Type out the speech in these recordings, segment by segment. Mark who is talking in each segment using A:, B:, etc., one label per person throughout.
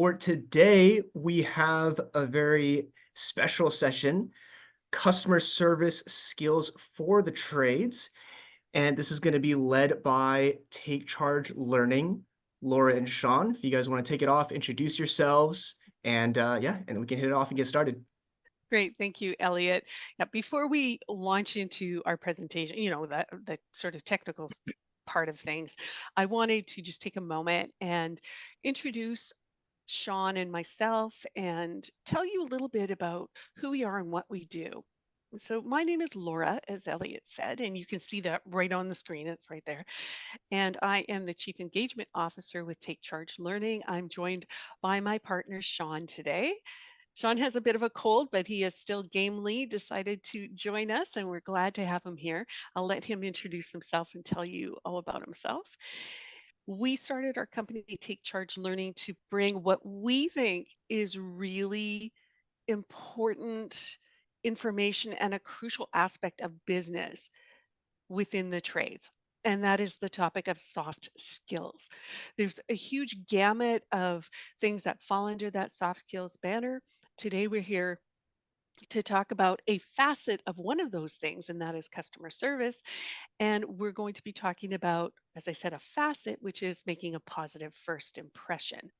A: For today, we have a very special session, customer service skills for the trades. And this is going to be led by Take Charge Learning, Laura and Sean. If you guys want to take it off, introduce yourselves, and yeah, and then we can hit it off and get started.
B: Great. Thank you, Elliot. Yeah, before we launch into our presentation, the sort of technical part of things, I wanted to just take a moment and introduce Sean and myself and tell you a little bit about who we are and what we do. So, my name is Laura, as Elliot said, and you can see that right on the screen. It's right there. And I am the Chief Engagement Officer with Take Charge Learning. I'm joined by my partner, Sean, today. Sean has a bit of a cold, but he is still gamely decided to join us, and we're glad to have him here. I'll let him introduce himself and tell you all about himself. We started our company, Take Charge Learning, to bring what we think is really important information and a crucial aspect of business within the trades. And that is the topic of soft skills. There's a huge gamut of things that fall under that soft skills banner. Today, we're here to talk about a facet of one of those things, and that is customer service. And we're going to be talking about, as I said, a facet, which is making a positive first impression.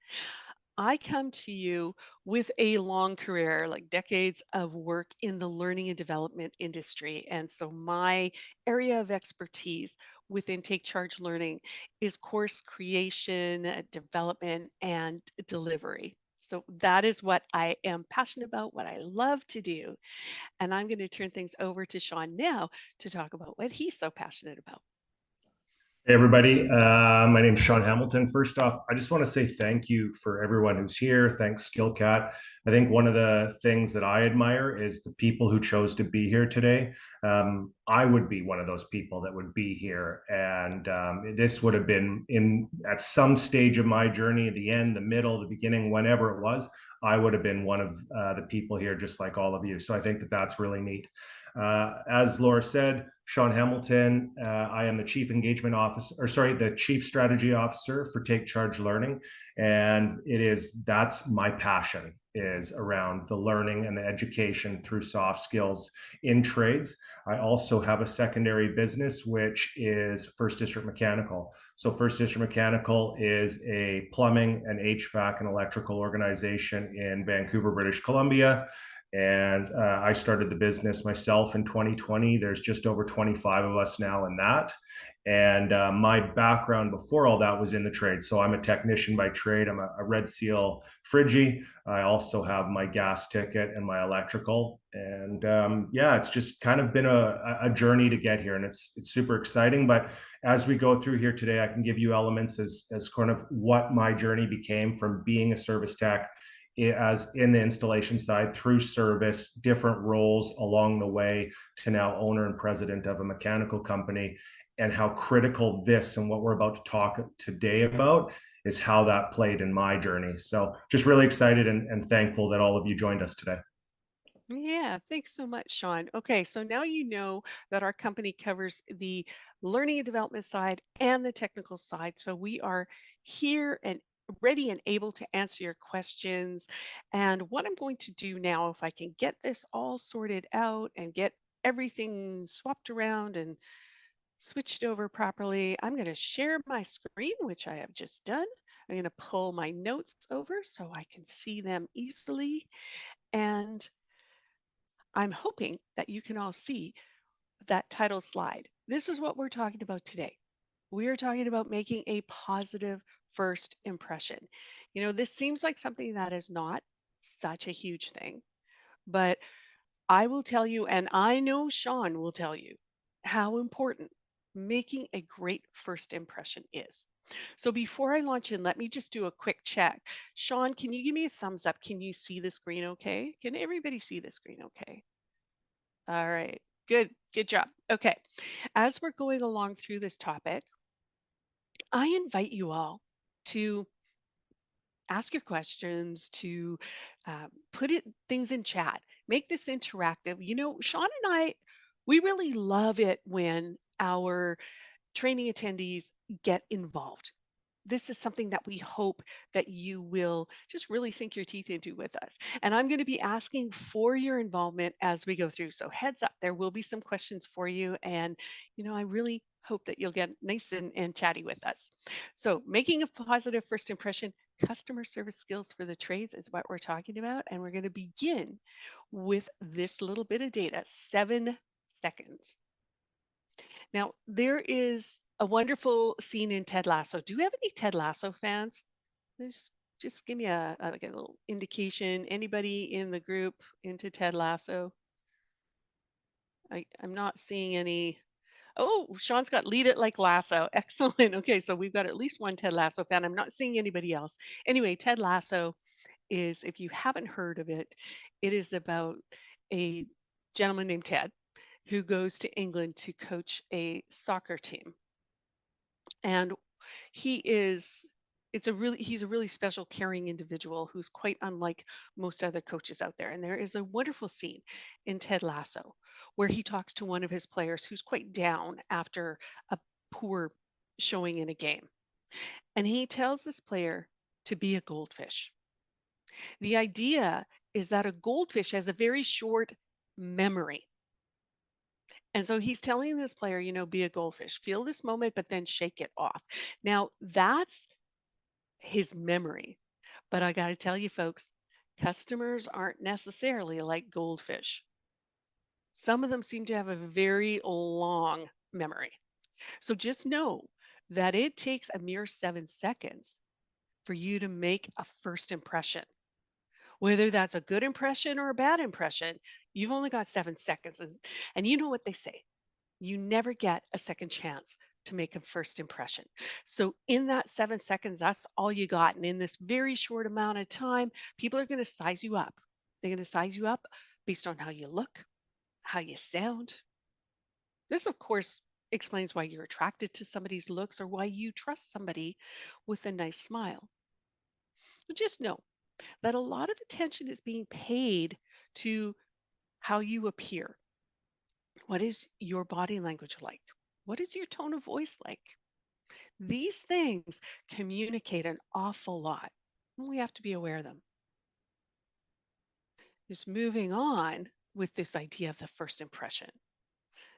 B: I come to you with a long career, like decades of work in the learning and development industry. And so my area of expertise within Take Charge Learning is course creation, development, and delivery. So that is what I am passionate about, what I love to do. And I'm going to turn things over to Sean now to talk about what he's so passionate about.
C: Hey everybody, my name is Sean Hamilton. First off, I just want to say thank you for everyone who's here. Thanks, SkillCat. I think one of the things that I admire is the people who chose to be here today. I would be one of those people that would be here, and this would have been in at some stage of my journey, the end, the middle, the beginning, whenever it was. I would have been one of the people here, just like all of you. So I think that that's really neat. As Laura said, Sean Hamilton. I am the Chief Engagement Officer, or sorry, the Chief Strategy Officer for Take Charge Learning, and that's my passion is around the learning and the education through soft skills in trades. I also have a secondary business, which is First District Mechanical. So First District Mechanical is a plumbing and HVAC and electrical organization in Vancouver, British Columbia. And I started the business myself in 2020. There's just over 25 of us now in that. And my background before all that was in the trade. So I'm a technician by trade. I'm a Red Seal Friggy. I also have my gas ticket and my electrical. And yeah, it's just kind of been a journey to get here. And it's super exciting. But as we go through here today, I can give you elements as kind of what my journey became from being a service tech as in the installation side through service, different roles along the way to now owner and president of a mechanical company, and how critical this and what we're about to talk today about is how that played in my journey. So just really excited and thankful that all of you joined us today.
B: Yeah, thanks so much, Sean. Okay, so now you know that our company covers the learning and development side and the technical side. So we are here and ready and able to answer your questions. And what I'm going to do now, if I can get this all sorted out and get everything swapped around and switched over properly, I'm going to share my screen, which I have just done. I'm going to pull my notes over so I can see them easily. And I'm hoping that you can all see that title slide. This is what we're talking about today. We are talking about making a positive first impression. This seems like something that is not such a huge thing, but I will tell you, and I know Sean will tell you, how important making a great first impression is. So before I launch in, let me just do a quick check. Sean, can you give me a thumbs up? Can you see the screen okay? Can everybody see the screen okay? All right. Good. Good job. Okay. As we're going along through this topic, I invite you all to ask your questions, to put things in chat, make this interactive. Sean and I, we really love it when our training attendees get involved. this is something that we hope that you will just really sink your teeth into with us. And I'm going to be asking for your involvement as we go through. So heads up, there will be some questions for you. And, I really hope that you'll get nice and chatty with us. So making a positive first impression, customer service skills for the trades is what we're talking about. And we're going to begin with this little bit of data, 7 seconds. Now, there is a wonderful scene in Ted Lasso. Do you have any Ted Lasso fans? Just give me like a little indication. Anybody in the group into Ted Lasso? I'm not seeing any. Oh, Sean's got lead it like Lasso. Excellent. Okay, so we've got at least one Ted Lasso fan. I'm not seeing anybody else. Anyway, Ted Lasso is, if you haven't heard of it, it is about a gentleman named Ted who goes to England to coach a soccer team. And he is he's a really special caring individual who's quite unlike most other coaches out there. And there is a wonderful scene in Ted Lasso where he talks to one of his players who's quite down after a poor showing in a game. And he tells this player to be a goldfish. The idea is that a goldfish has a very short memory. And so he's telling this player, be a goldfish, feel this moment, but then shake it off. Now, that's his memory. But I got to tell you, folks, customers aren't necessarily like goldfish. Some of them seem to have a very long memory. So just know that it takes a mere 7 seconds for you to make a first impression. Whether that's a good impression or a bad impression, you've only got 7 seconds. And you know what they say, you never get a second chance to make a first impression. So, in that 7 seconds, that's all you got. And in this very short amount of time, people are going to size you up. They're going to size you up based on how you look, how you sound. This, of course, explains why you're attracted to somebody's looks or why you trust somebody with a nice smile. But just know that a lot of attention is being paid to how you appear. What is your body language like? What is your tone of voice like? These things communicate an awful lot. And we have to be aware of them. Just moving on with this idea of the first impression.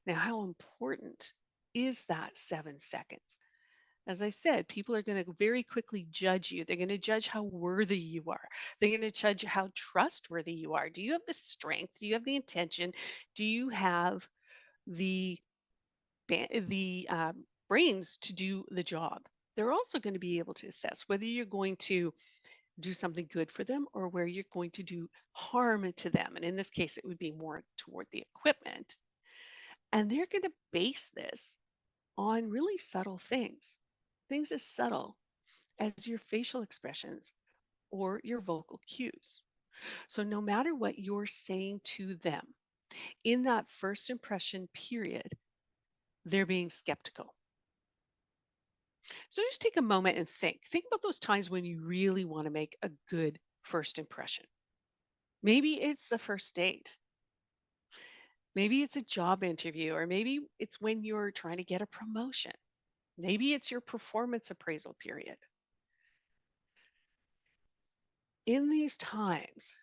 B: Now, how important is that 7 seconds? As I said, people are going to very quickly judge you. They're going to judge how worthy you are. They're going to judge how trustworthy you are. Do you have the strength? Do you have the intention? Do you have the brains to do the job? They're also going to be able to assess whether you're going to do something good for them or where you're going to do harm to them. And in this case, it would be more toward the equipment. And they're going to base this on really subtle things, things as subtle as your facial expressions or your vocal cues. So, no matter what you're saying to them in that first impression period, they're being skeptical. So, just take a moment and think. Think about those times when you really want to make a good first impression. Maybe it's the first date. Maybe it's a job interview, or maybe it's when you're trying to get a promotion. Maybe it's your performance appraisal period. In these times,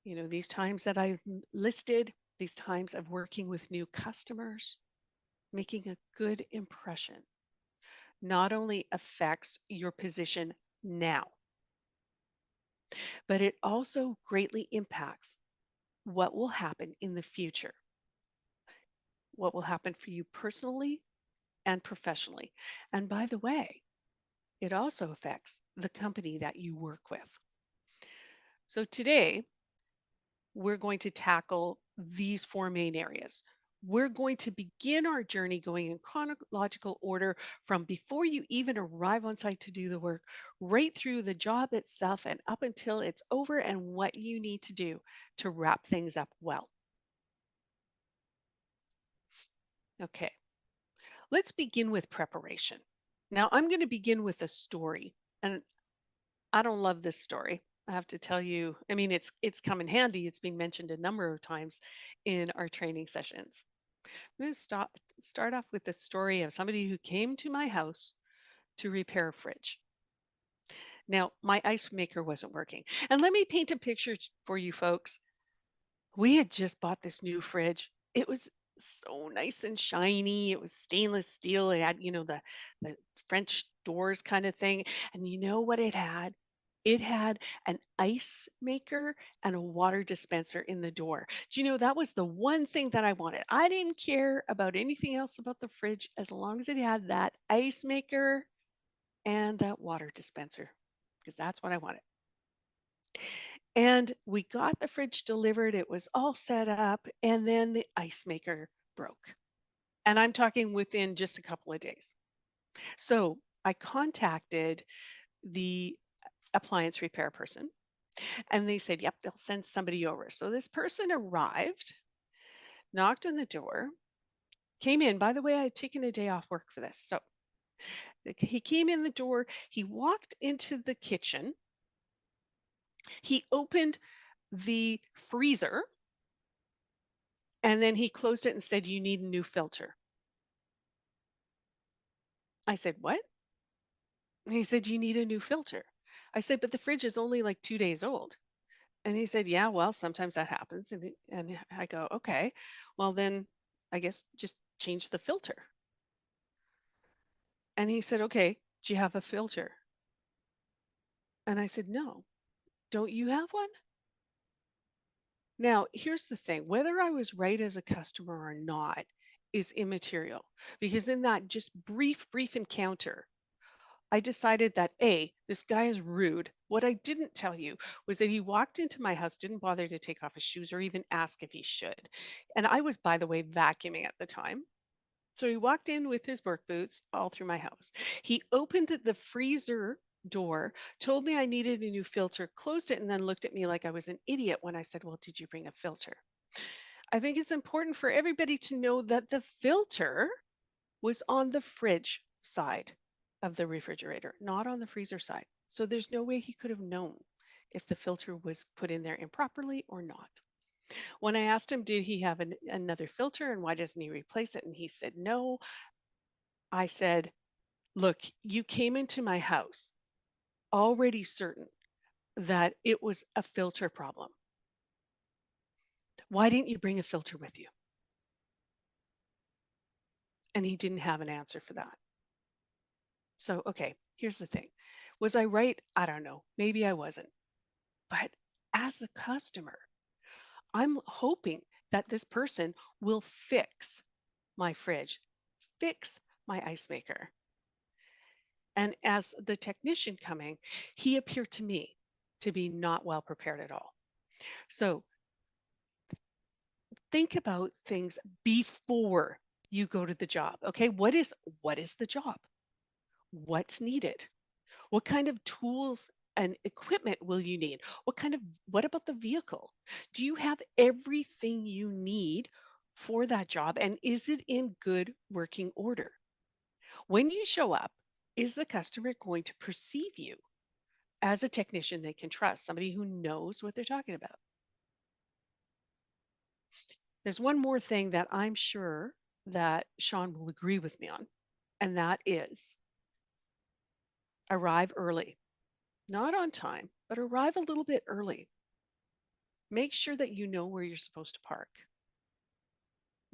B: these times that I've listed, these times of working with new customers, making a good impression not only affects your position now, but it also greatly impacts what will happen in the future, what will happen for you personally and professionally. And by the way, it also affects the company that you work with. So today, we're going to tackle these 4 main areas. We're going to begin our journey going in chronological order from before you even arrive on site to do the work, right through the job itself and up until it's over and what you need to do to wrap things up well. Okay, let's begin with preparation. Now, I'm going to begin with a story, and I don't love this story. I have to tell you, I mean, it's come in handy. It's been mentioned a number of times in our training sessions. I'm going to start off with the story of somebody who came to my house to repair a fridge. Now, my ice maker wasn't working. And let me paint a picture for you folks. We had just bought this new fridge. It was so nice and shiny. It was stainless steel. It had, the French doors kind of thing. And you know what it had? It had an ice maker and a water dispenser in the door. Do you know that was the one thing that I wanted? I didn't care about anything else about the fridge as long as it had that ice maker and that water dispenser, because that's what I wanted. And we got the fridge delivered. It was all set up. And then the ice maker broke. And I'm talking within just a couple of days. So I contacted the appliance repair person and they said, yep, they'll send somebody over. So this person arrived, knocked on the door, came in. By the way, I had taken a day off work for this. So he came in the door, he walked into the kitchen, he opened the freezer, and then he closed it and said, "You need a new filter." I said, "What?" And he said, "You need a new filter." I said, "But the fridge is only like 2 days old." And he said, "Yeah, well, sometimes that happens." And I go, "Okay, well, then I guess just change the filter." And he said, "Okay, do you have a filter?" And I said, "No. Don't you have one?" Now, here's the thing, whether I was right as a customer or not is immaterial, because in that just brief encounter, I decided that A, this guy is rude. What I didn't tell you was that he walked into my house, didn't bother to take off his shoes or even ask if he should. And I was, by the way, vacuuming at the time. So he walked in with his work boots all through my house. He opened the freezer door, told me I needed a new filter, closed it, and then looked at me like I was an idiot when I said, "Well, did you bring a filter?" I think it's important for everybody to know that the filter was on the fridge side of the refrigerator, not on the freezer side. So there's no way he could have known if the filter was put in there improperly or not. When I asked him, did he have another filter and why doesn't he replace it? And he said, no. I said, look, you came into my house already certain that it was a filter problem. Why didn't you bring a filter with you? And he didn't have an answer for that. So, okay, here's the thing. Was I right? I don't know. Maybe I wasn't. But as the customer, I'm hoping that this person will fix my fridge, fix my ice maker. And as the technician coming, he appeared to me to be not well prepared at all. So think about things before you go to the job. Okay, what is the job? What's needed? What kind of tools and equipment will you need? What about the vehicle? Do you have everything you need for that job? And is it in good working order? When you show up, is the customer going to perceive you as a technician they can trust, somebody who knows what they're talking about? There's one more thing that I'm sure that Sean will agree with me on, and that is arrive early. Not on time, but arrive a little bit early. Make sure that you know where you're supposed to park.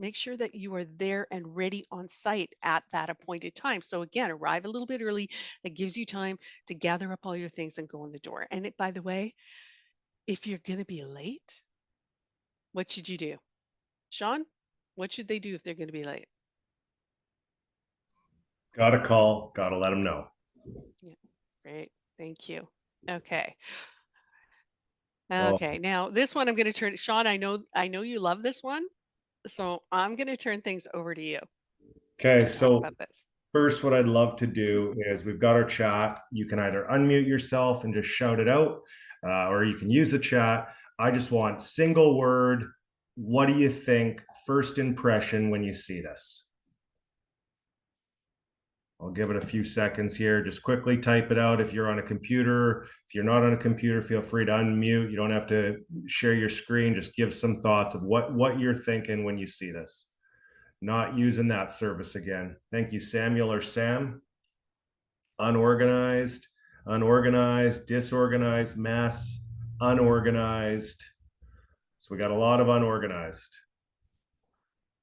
B: Make sure that you are there and ready on site at that appointed time. So again, arrive a little bit early. That gives you time to gather up all your things and go in the door. And by the way, if you're going to be late, what should you do? Sean, what should they do if they're going to be late?
C: Got to call, got to let them know.
B: Yeah, great. Thank you. Okay.
C: Oh,
B: Okay. Now this one I'm going to turn, Sean, I know you love this one. So I'm going to turn things over to you
C: okay,
B: to talk
C: so
B: about this.
C: first, what I'd love to do is we've got our chat. You can either unmute yourself and just shout it out, or you can use the chat. I just want single word. What do you think? First impression when you see this? I'll give it a few seconds here. Just quickly type it out if you're on a computer. If you're not on a computer, feel free to unmute. You don't have to share your screen. Just give some thoughts of what you're thinking when you see this. Not using that service again. Thank you, Samuel or Sam. Unorganized. unorganized, disorganized, mess, unorganized. So we got a lot of unorganized.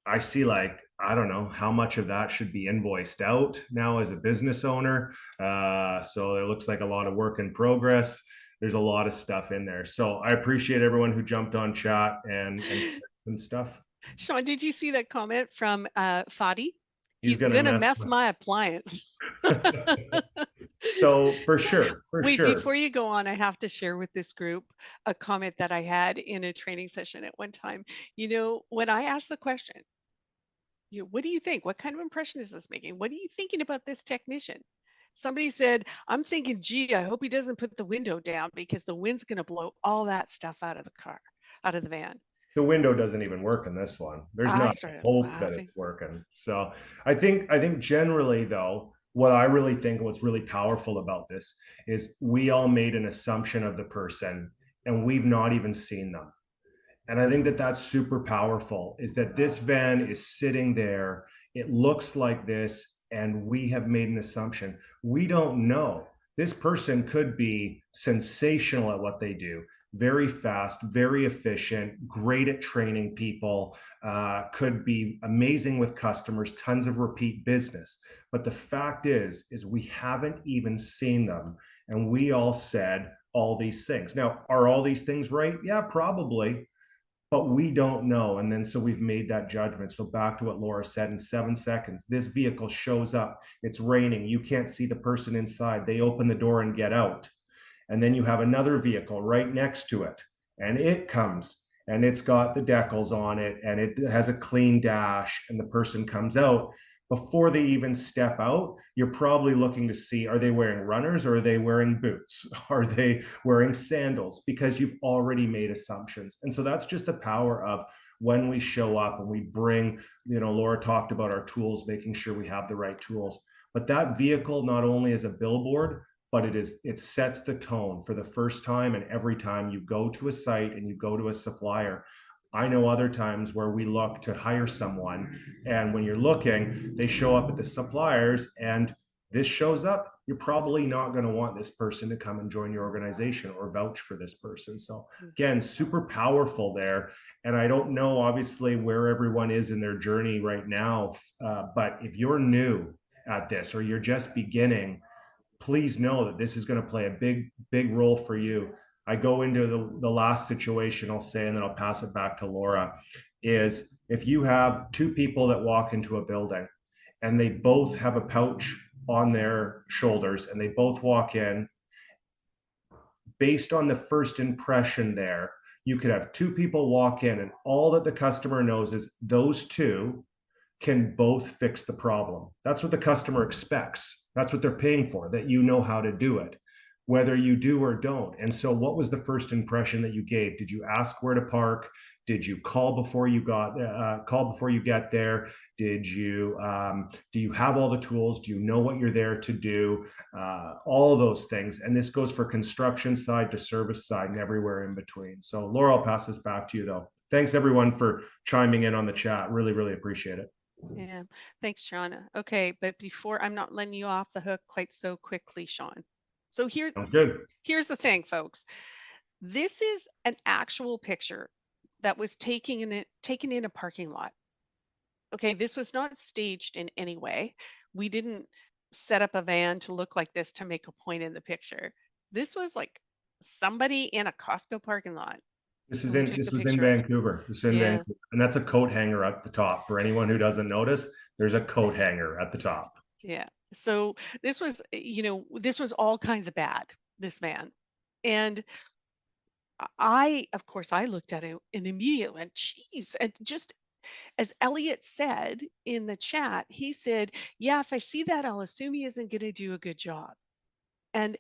C: I see, like, I don't know how much of that should be invoiced out now as a business owner. So it looks like a lot of work in progress. There's a lot of stuff in there. So I appreciate everyone who jumped on chat and stuff.
B: Sean, did you see that comment from Fadi?
C: He's
B: He's
C: gonna
B: gonna
C: mess.
B: mess my appliance.
C: So for sure,
B: Wait, before you go on, I have to share with this group a comment that I had in a training session at one time. You know, when I asked the question, you know, what do you think? What kind of impression is this making? What are you thinking about this technician? Somebody said, I'm thinking, gee, I hope he doesn't put the window down because the wind's going to blow all that stuff out of the car, out of the van.
C: The window doesn't even work in this one. There's
B: I
C: not
B: started
C: hope that
B: laughing.
C: it's working. So I think generally though, what I really think what's really powerful about this is we all made an assumption of the person and we've not even seen them. And I think that that's super powerful is that this van is sitting there. It looks like this, and we have made an assumption. We don't know. This person could be sensational at what they do, very fast, very efficient, great at training people, could be amazing with customers, tons of repeat business. But the fact is we haven't even seen them. And we all said all these things. Now, are all these things right? Yeah, probably, but we don't know. And then so we've made that judgment. So back to what Laura said, in 7 seconds, this vehicle shows up. It's raining. You can't see the person inside. They open the door and get out. And then you have another vehicle right next to it, and it comes and it's got the decals on it and it has a clean dash, and the person comes out. Before they even step out, you're probably looking to see, are they wearing runners or are they wearing boots? Are they wearing sandals? Because you've already made assumptions. And so that's just the power of when we show up and we bring, Laura talked about our tools, making sure we have the right tools. But that vehicle not only is a billboard, but it sets the tone for the first time and every time you go to a site and you go to a supplier. I know other times where we look to hire someone, and when you're looking, they show up at the suppliers and this shows up. You're probably not going to want this person to come and join your organization or vouch for this person. So again, super powerful there. And I don't know obviously where everyone is in their journey right now, but if you're new at this or you're just beginning, please know that this is going to play a big role for you. I go into the last situation I'll say, and then I'll pass it back to Laura, is if you have two people that walk into a building and they both have a pouch on their shoulders and they both walk in, based on the first impression there, you could have two people walk in and all that the customer knows is those two can both fix the problem. That's what the customer expects. That's what they're paying for, that you know how to do it, whether you do or don't. And so what was the first impression that you gave? Did you ask where to park? Did you call before you get there? Do you have all the tools? Do you know what you're there to do? All those things. And this goes for construction side to service side and everywhere in between. So Laura, I'll pass this back to you though. Thanks everyone for chiming in on the chat. Really, really appreciate it.
B: Yeah, thanks, Sean. Okay, but before, I'm not letting you off the hook quite so quickly, Sean. So
C: Sounds good.
B: here's the thing, folks. This is an actual picture that was taken in a parking lot. Okay, this was not staged in any way. We didn't set up a van to look like this to make a point in the picture. This was like somebody in a Costco parking lot.
C: This
B: And
C: is
B: we
C: in
B: took
C: this
B: the
C: was in
B: picture of it.
C: Vancouver. This is in
B: Yeah.
C: Vancouver, and that's a coat hanger at the top. For anyone who doesn't notice, there's a coat hanger at the top.
B: Yeah. So this was, this was all kinds of bad, this man. And of course, I looked at it and immediately went, geez. And just as Elliot said in the chat, he said, yeah, if I see that, I'll assume he isn't going to do a good job. And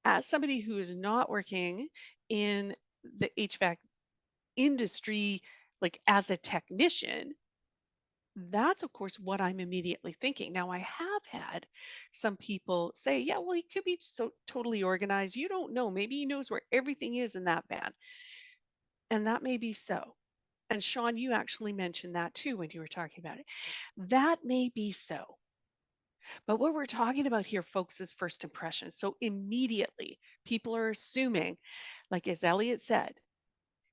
B: as somebody who is not working in the HVAC industry, like as a technician, that's of course what I'm immediately thinking. Now, I have had some people say, yeah, well, he could be so totally organized. You don't know. Maybe he knows where everything is in that van. And that may be so. And Sean, you actually mentioned that too when you were talking about it. That may be so. But what we're talking about here, folks, is first impressions. So immediately people are assuming, like as Elliot said,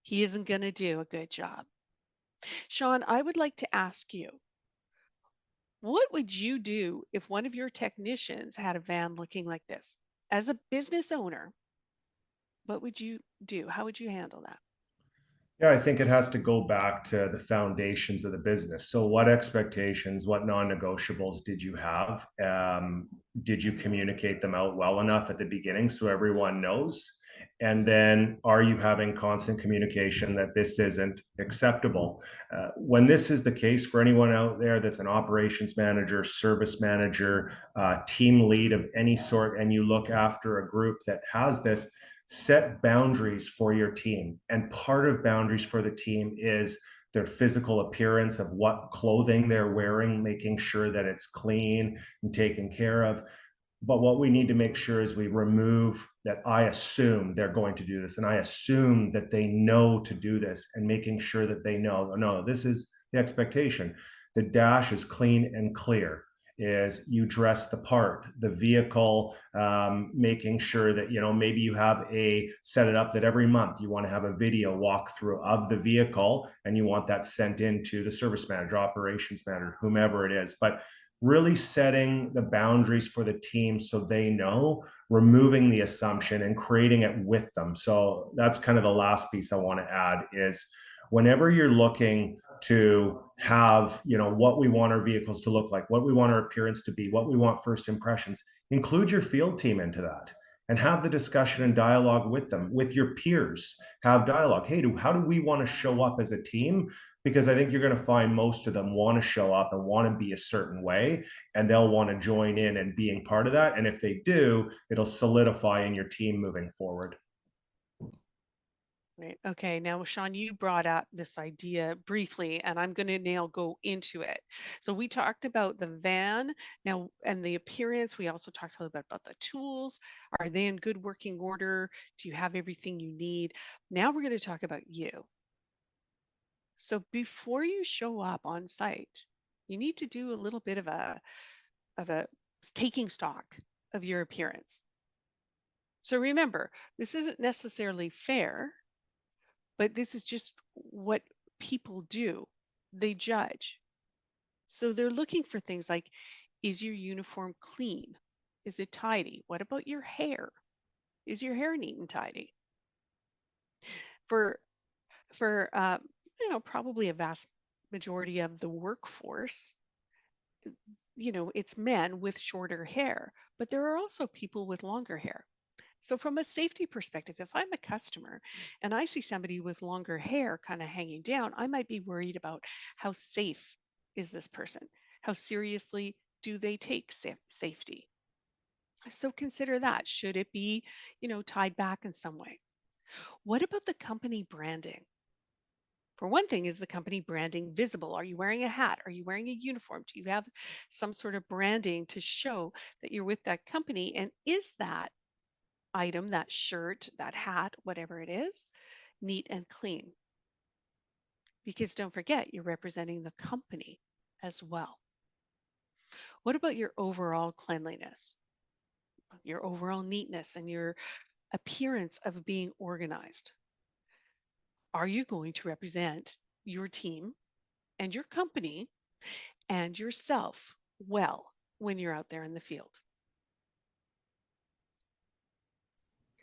B: he isn't going to do a good job. Sean, I would like to ask you, what would you do if one of your technicians had a van looking like this? As a business owner, what would you do? How would you handle that?
C: Yeah, I think it has to go back to the foundations of the business. So, what expectations, what non-negotiables did you have? Did you communicate them out well enough at the beginning so everyone knows? And then, are you having constant communication that this isn't acceptable? When this is the case for anyone out there that's an operations manager, service manager, team lead of any sort, and you look after a group that has this, set boundaries for your team. And part of boundaries for the team is their physical appearance of what clothing they're wearing, making sure that it's clean and taken care of. But what we need to make sure is we remove that I assume they're going to do this and I assume that they know to do this, and making sure that they know, no, this is the expectation. The dash is clean and clear, is you dress the part, the vehicle, making sure that, maybe you have set it up that every month you want to have a video walkthrough of the vehicle, and you want that sent into the service manager, operations manager, whomever it is. But really setting the boundaries for the team so they know, removing the assumption and creating it with them. So that's kind of the last piece I want to add is, whenever you're looking to have, what we want our vehicles to look like, what we want our appearance to be, what we want first impressions, include your field team into that and have the discussion and dialogue with them, with your peers. Have dialogue. Hey, how do we want to show up as a team? Because I think you're going to find most of them want to show up and want to be a certain way, and they'll want to join in and being part of that. And if they do, it'll solidify in your team moving forward.
B: Right. Okay. Now, Sean, you brought up this idea briefly, and I'm going to now go into it. So we talked about the van now and the appearance. We also talked a little bit about the tools. Are they in good working order? Do you have everything you need? Now we're going to talk about you. So before you show up on site, you need to do a little bit of a taking stock of your appearance. So remember, this isn't necessarily fair, but this is just what people do. They judge. So they're looking for things like, is your uniform clean? Is it tidy? What about your hair? Is your hair neat and tidy? For probably a vast majority of the workforce, it's men with shorter hair, but there are also people with longer hair. So from a safety perspective, if I'm a customer and I see somebody with longer hair kind of hanging down, I might be worried about how safe is this person? How seriously do they take safety? So consider that. Should it be, tied back in some way? What about the company branding? For one thing, is the company branding visible? Are you wearing a hat? Are you wearing a uniform? Do you have some sort of branding to show that you're with that company? And is that item, that shirt, that hat, whatever it is, neat and clean? Because don't forget, you're representing the company as well. What about your overall cleanliness, your overall neatness, and your appearance of being organized? Are you going to represent your team and your company and yourself well when you're out there in the field?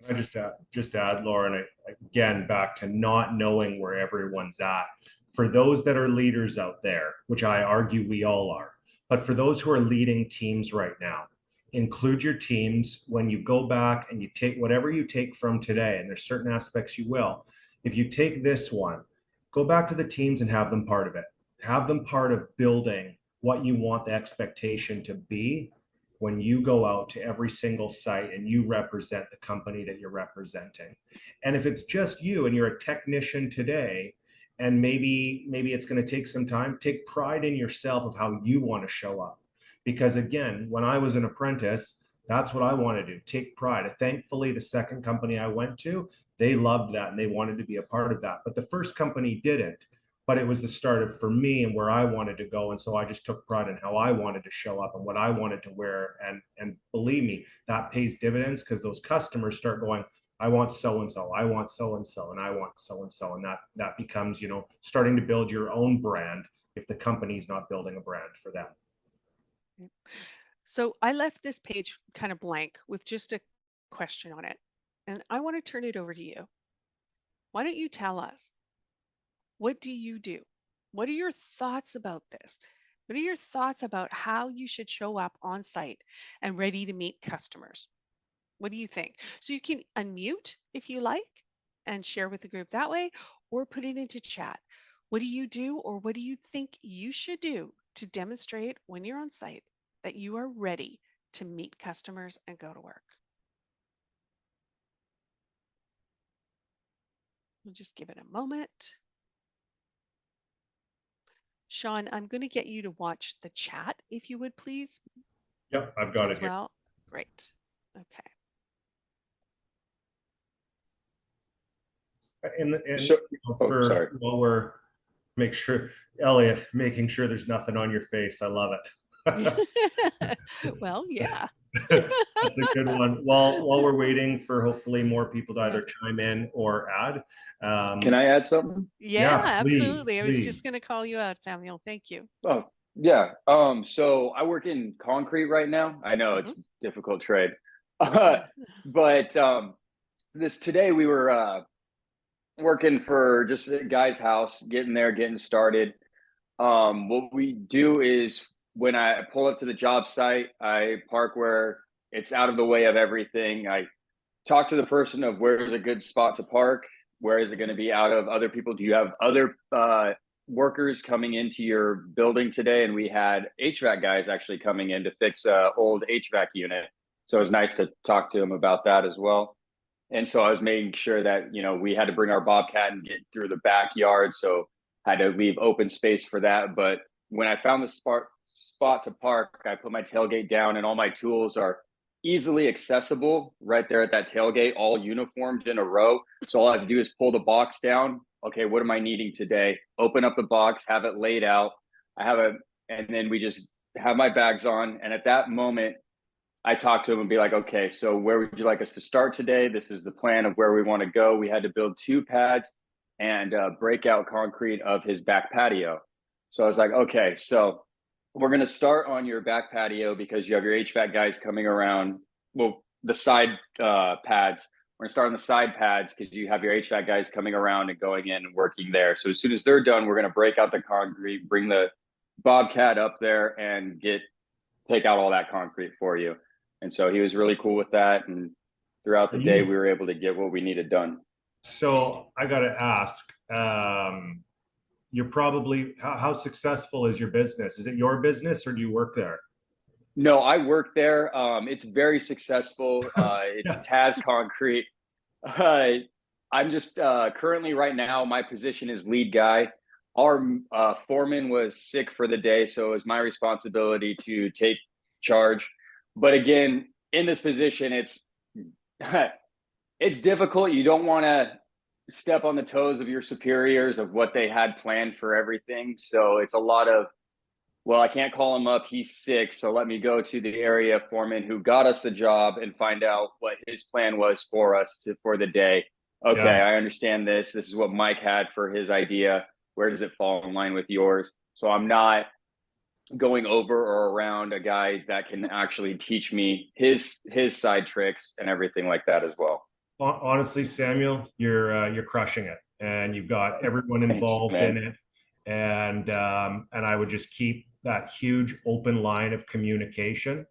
C: Can I just add, Lauren, again, back to not knowing where everyone's at. For those that are leaders out there, which I argue we all are, but for those who are leading teams right now, include your teams when you go back and you take whatever you take from today, and there's certain aspects you will. If you take this one, go back to the teams and have them part of it. Have them part of building what you want the expectation to be when you go out to every single site and you represent the company that you're representing. And if it's just you and you're a technician today, and maybe it's going to take some time, take pride in yourself of how you want to show up. Because again, when I was an apprentice, that's what I want to do, take pride. Thankfully, the second company I went to, they loved that and they wanted to be a part of that. But the first company didn't. but it was the start of for me and where I wanted to go. And so I just took pride in how I wanted to show up and what I wanted to wear. And believe me, that pays dividends, because those customers start going, I want so and so, I want so and so, and I want so and so. And that becomes, starting to build your own brand if the company's not building a brand for them.
B: So I left this page kind of blank with just a question on it. And I want to turn it over to you. Why don't you tell us, what do you do? What are your thoughts about this? What are your thoughts about how you should show up on site and ready to meet customers? What do you think? So you can unmute if you like and share with the group that way, or put it into chat. What do you do, or what do you think you should do to demonstrate when you're on site that you are ready to meet customers and go to work? We'll just give it a moment. Sean, I'm going to get you to watch the chat, if you would please.
C: Yep, I've got it
B: As
C: here.
B: well. Great. Okay.
D: Sorry.
C: While we're making sure there's nothing on your face. I love it.
B: Well, yeah.
C: That's a good one. While we're waiting for hopefully more people to
B: Yeah.
C: either chime in or add.
D: Can I add something?
B: Yeah,
C: please,
B: absolutely. I was
C: please.
B: just going to call you out, Samuel. Thank you.
D: Oh, yeah. So I work in concrete right now. I know it's a difficult trade. But today we were working for just a guy's house, getting started. What we do is when I pull up to the job site, I park where it's out of the way of everything. I talk to the person of where is a good spot to park, where is it going to be out of other people. Do you have other workers coming into your building today? And we had HVAC guys actually coming in to fix an old HVAC unit. So it was nice to talk to them about that as well. And so I was making sure that, we had to bring our Bobcat and get through the backyard. So I had to leave open space for that. But when I found the spot to park, I put my tailgate down and all my tools are easily accessible right there at that tailgate, all uniformed in a row. So all I have to do is pull the box down. Okay, what am I needing today? Open up the box, have it laid out. And then we just have my bags on. And at that moment, I talk to him and be like, okay, so where would you like us to start today? This is the plan of where we want to go. We had to build 2 pads and break out concrete of his back patio. So I was like, okay, so we're going to start on your back patio because you have your HVAC guys coming around. Well, the side pads. We're going to start on the side pads because you have your HVAC guys coming around and going in and working there. So as soon as they're done, we're going to break out the concrete, bring the Bobcat up there and take out all that concrete for you. And so he was really cool with that. And throughout the day, we were able to get what we needed done.
C: So I got to ask, you're probably, how successful is your business? Is it your business or do you work there?
D: No, I work there. It's very successful. It's Taz Concrete. I'm just currently right now, my position is lead guy. Our foreman was sick for the day, so it was my responsibility to take charge. But again, in this position, it's difficult. You don't want to step on the toes of your superiors of what they had planned for everything. So it's a lot of, well, I can't call him up. He's sick. So let me go to the area foreman who got us the job and find out what his plan was for us for the day. Okay,
C: Yeah.
D: I understand this. This is what Mike had for his idea. Where does it fall in line with yours? So I'm not going over or around a guy that can actually teach me his side tricks and everything like that as well.
C: Honestly, Samuel, you're crushing it, and you've got everyone involved in it. And I would just keep that huge open line of communication.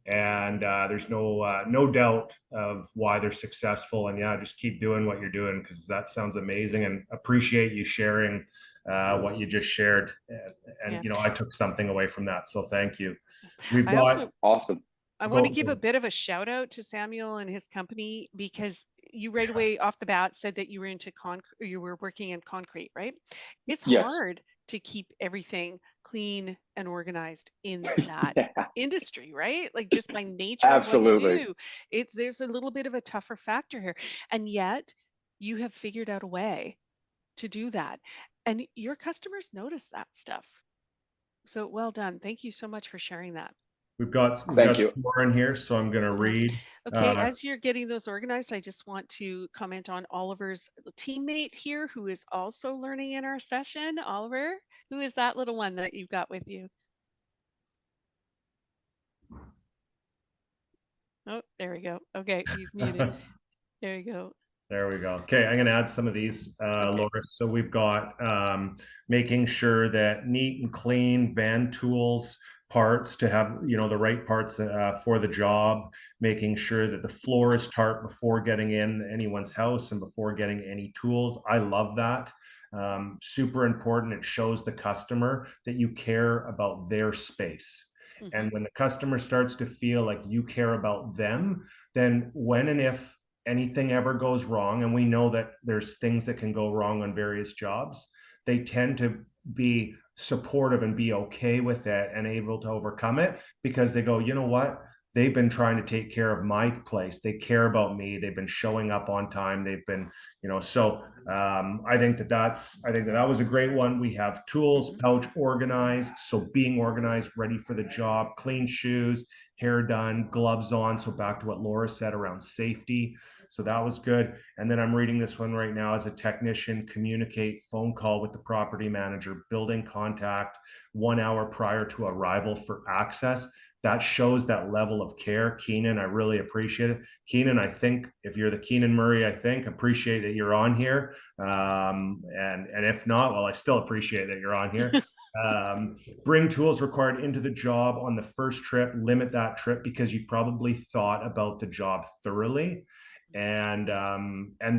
C: And there's no doubt of why they're successful. And yeah, just keep doing what you're doing, because that sounds amazing, and appreciate you sharing what you just shared. And I took something away from that. So thank you.
D: Awesome.
B: I want to give a bit of a shout out to Samuel and his company, because you right away off the bat said that you were into concrete, you were working in concrete, right? It's hard to keep everything clean and organized in that industry, right? Like just by nature of what you do, there's a little bit of a tougher factor here. And yet you have figured out a way to do that. And your customers notice that stuff. So well done. Thank you so much for sharing that.
C: We've
D: Thank
C: got
D: you.
C: some more in here, so I'm going to
B: Yeah.
C: read.
B: Okay, as you're getting those organized, I just want to comment on Oliver's teammate here who is also learning in our session. Oliver, who is that little one that you've got with you? Oh, there we go. Okay, he's muted. There you go.
C: There we go. Okay, I'm going to add some of these,
B: Okay.
C: Laura. So we've got making sure that neat and clean van tools parts to have, you know, the right parts for the job, making sure that the floor is tarp before getting in anyone's house and before getting any tools. I love that. Super important. It shows the customer that you care about their space.
B: Mhm.
C: And when the customer starts to feel like you care about them, then when and if anything ever goes wrong, and we know that there's things that can go wrong on various jobs, they tend to be supportive and be okay with it and able to overcome it because they go, you know what? They've been trying to take care of my place. They care about me. They've been showing up on time. They've been, you know, so I think that was a great one. We have tools, pouch organized. So being organized, ready for the job, clean shoes, hair done, gloves on. So back to what Laura said around safety. So that was good. And then I'm reading this one right now as a technician, communicate, phone call with the property manager, building contact 1 hour prior to arrival for access. That shows that level of care. Keenan, I really appreciate it. Keenan, I think if you're the Keenan Murray, I think appreciate that you're on here. And if not, well, I still appreciate that you're on here. Bring tools required into the job on the first trip, limit that trip because you've probably thought about the job thoroughly. And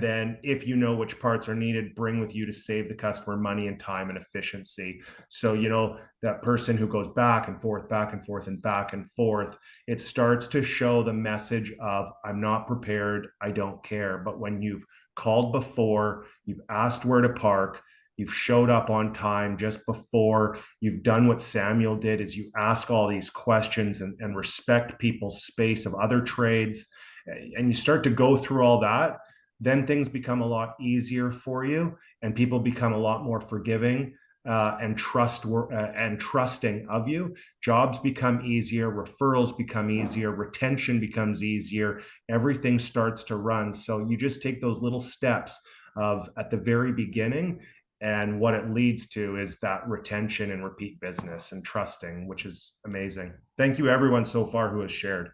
C: then if you know which parts are needed, bring with you to save the customer money and time and efficiency. So, you know, that person who goes back and forth, back and forth, and back and forth, it starts to show the message of I'm not prepared, I don't care. But when you've called before, you've asked where to park, you've showed up on time just before, you've done what Samuel did, is you ask all these questions and respect people's space of other trades, and you start to go through all that, then things become a lot easier for you and people become a lot more forgiving and trusting of you. Jobs become easier, referrals become easier, retention becomes easier, everything starts to run. So you just take those little steps of at the very beginning, and what it leads to is that retention and repeat business and trusting, which is amazing. Thank you everyone so far who has shared.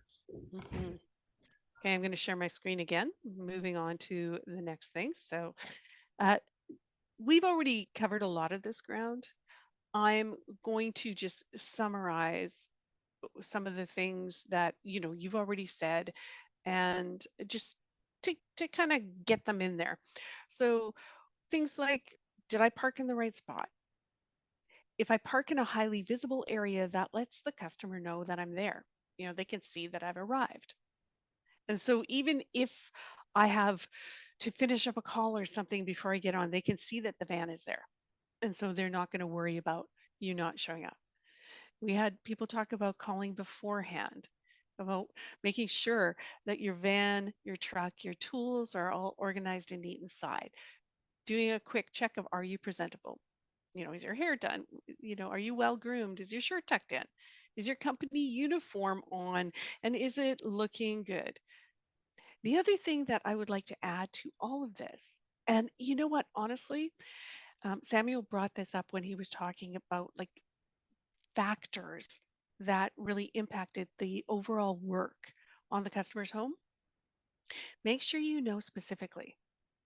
B: Mhm. Okay, I'm going to share my screen again, moving on to the next thing. So uh, we've already covered a lot of this ground. I'm going to just summarize some of the things that, you know, you've already said and just to kind of get them in there. So things like, did I park in the right spot? If I park in a highly visible area, that lets the customer know that I'm there. You know, they can see that I've arrived. And so even if I have to finish up a call or something before I get on, they can see that the van is there. And so they're not going to worry about you not showing up. We had people talk about calling beforehand, about making sure that your van, your truck, your tools are all organized and neat inside. Doing a quick check of, are you presentable? You know, is your hair done? You know, are you well groomed? Is your shirt tucked in? Is your company uniform on? And is it looking good? The other thing that I would like to add to all of this, and you know what, honestly, Samuel brought this up when he was talking about like factors that really impacted the overall work on the customer's home. Make sure you know specifically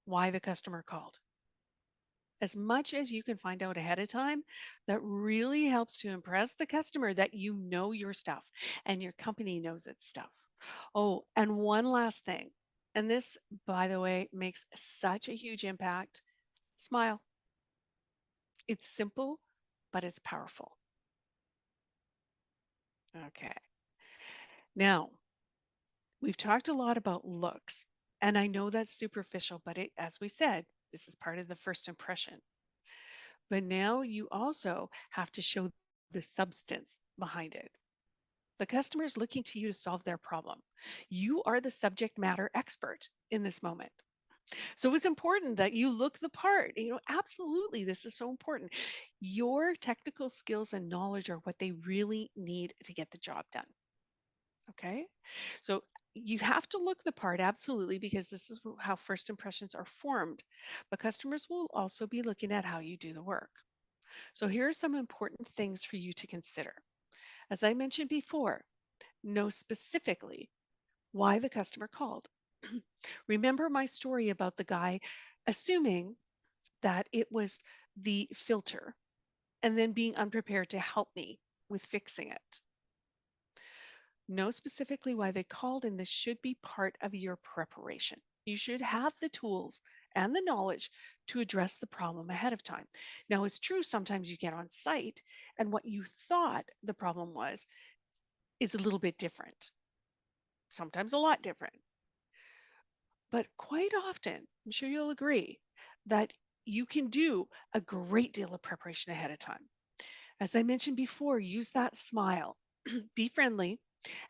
B: why the customer called. As much as you can find out ahead of time, that really helps to impress the customer that you know your stuff and your company knows its stuff. Oh, and one last thing, and this, by the way, makes such a huge impact. Smile. It's simple, but it's powerful. Okay. Now, we've talked a lot about looks, and I know that's superficial, but as we said, this is part of the first impression. But now you also have to show the substance behind it. The customer is looking to you to solve their problem. You are the subject matter expert in this moment. So it's important that you look the part. Absolutely, this is so important. Your technical skills and knowledge are what they really need to get the job done. Okay. So you have to look the part, absolutely, because this is how first impressions are formed. But customers will also be looking at how you do the work. So here are some important things for you to consider. As I mentioned before, know specifically why the customer called. Remember my story about the guy assuming that it was the filter and then being unprepared to help me with fixing it. Know specifically why they called, and this should be part of your preparation. You should have the tools and the knowledge to address the problem ahead of time. Now, it's true sometimes you get on site and what you thought the problem was is a little bit different, sometimes a lot different. But quite often, I'm sure you'll agree that you can do a great deal of preparation ahead of time. As I mentioned before, use that smile, be friendly,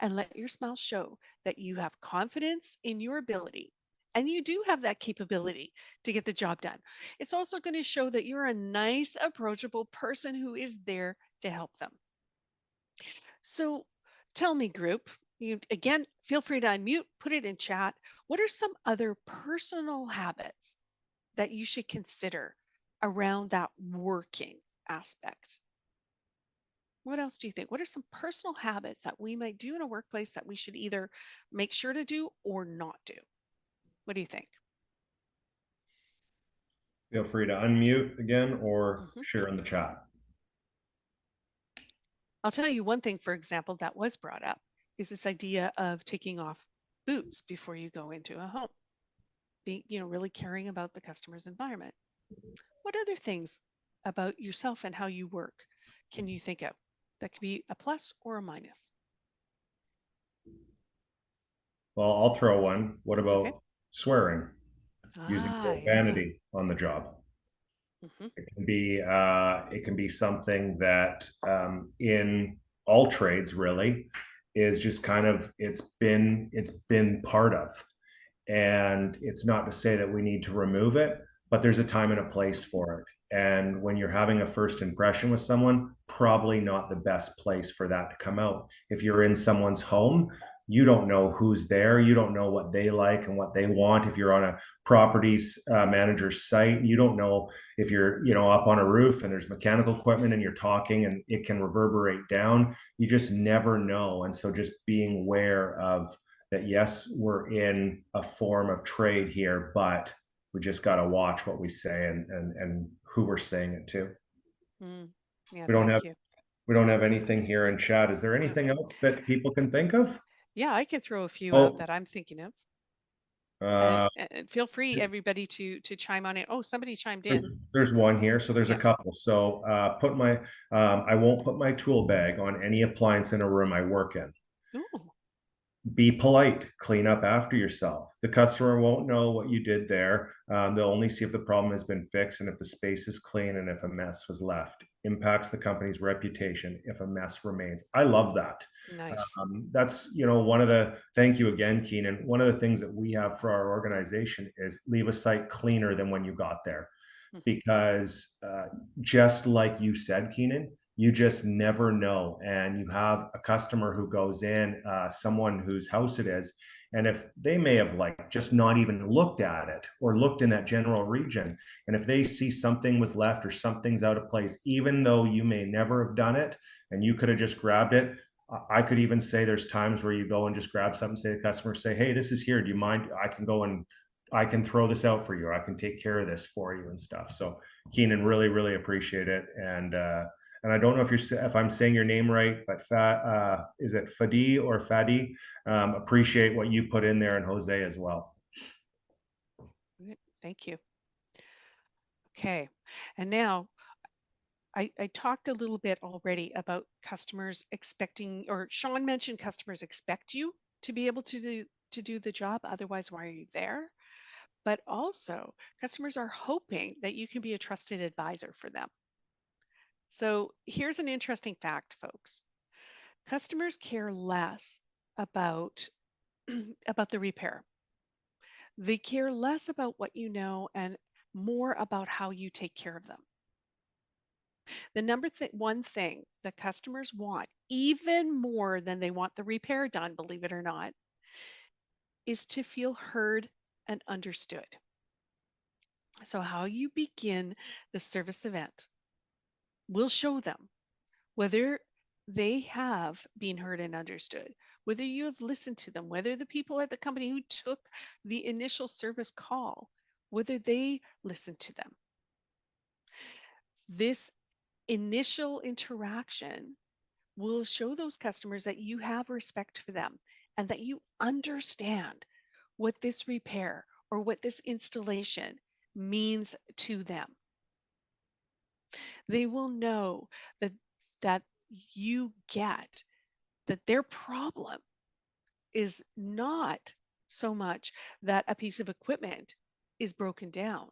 B: and let your smile show that you have confidence in your ability. And you do have that capability to get the job done. It's also going to show that you're a nice, approachable person who is there to help them. So tell me, group, you again, feel free to unmute, put it in chat. What are some other personal habits that you should consider around that working aspect? What else do you think? What are some personal habits that we might do in a workplace that we should either make sure to do or not do? What do you think?
C: Feel free to unmute again or
B: Mhm.
C: share in the chat.
B: I'll tell you one thing, for example, that was brought up is this idea of taking off boots before you go into a home, being, really caring about the customer's environment. What other things about yourself and how you work can you think of that could be a plus or a minus?
C: Well, I'll throw one. What
B: Okay.
C: about swearing, using
B: Ah, yeah.
C: profanity on the job?
B: Hmm.
C: It can be something that in all trades really is just kind of it's been part of, and it's not to say that we need to remove it, but there's a time and a place for it. And when you're having a first impression with someone, probably not the best place for that to come out. If you're in someone's home, you don't know who's there. You don't know what they like and what they want. If you're on a properties manager's site, you don't know if you're, up on a roof and there's mechanical equipment and you're talking and it can reverberate down. You just never know. And so just being aware of that, yes, we're in a form of trade here, but we just got to watch what we say and who we're saying it to.
B: Mm. Yeah,
C: We don't have
B: thank you.
C: we don't have anything here in chat. Is there
B: Yeah.
C: anything else that people can think of?
B: Yeah, I can throw a few out
C: Oh,
B: that I'm thinking of.
C: uh,
B: And feel free, everybody, to chime on it. Oh, somebody chimed
C: there's,
B: in.
C: there's one here, so there's a
B: Yeah.
C: couple. So I won't put my tool bag on any appliance in a room I work in.
B: Ooh.
C: Be polite, clean up after yourself. The customer won't know what you did there. They'll only see if the problem has been fixed and if the space is clean and if a mess was left. Impacts the company's reputation if a mess remains. I love that.
B: Nice.
C: That's, one of the, thank you again, Keenan. One of the things that we have for our organization is leave a site cleaner than when you got there.
B: Mhm.
C: Because just like you said, Keenan, you just never know. And you have a customer who goes in, someone whose house it is, and if they may have like just not even looked at it or looked in that general region, and if they see something was left or something's out of place, even though you may never have done it and you could have just grabbed it, I could even say there's times where you go and just grab something, say to the customer, say, hey, this is here. Do you mind? I can throw this out for you. Or I can take care of this for you and stuff. So Keenan, really, really appreciate it. And I don't know if I'm saying your name right, but is it Fadi or Fadi? Appreciate what you put in there, and Jose as well.
B: Thank you. Okay. And now I talked a little bit already about customers expecting, or Sean mentioned customers expect you to be able to do the job. Otherwise, why are you there? But also, customers are hoping that you can be a trusted advisor for them. So here's an interesting fact, folks. Customers care less about about the repair. They care less about what you know and more about how you take care of them. The one thing that customers want, even more than they want the repair done, believe it or not, is to feel heard and understood. So, how you begin the service event will show them whether they have been heard and understood, whether you have listened to them, whether the people at the company who took the initial service call, whether they listened to them. This initial interaction will show those customers that you have respect for them and that you understand what this repair or what this installation means to them. They will know that that you get that their problem is not so much that a piece of equipment is broken down.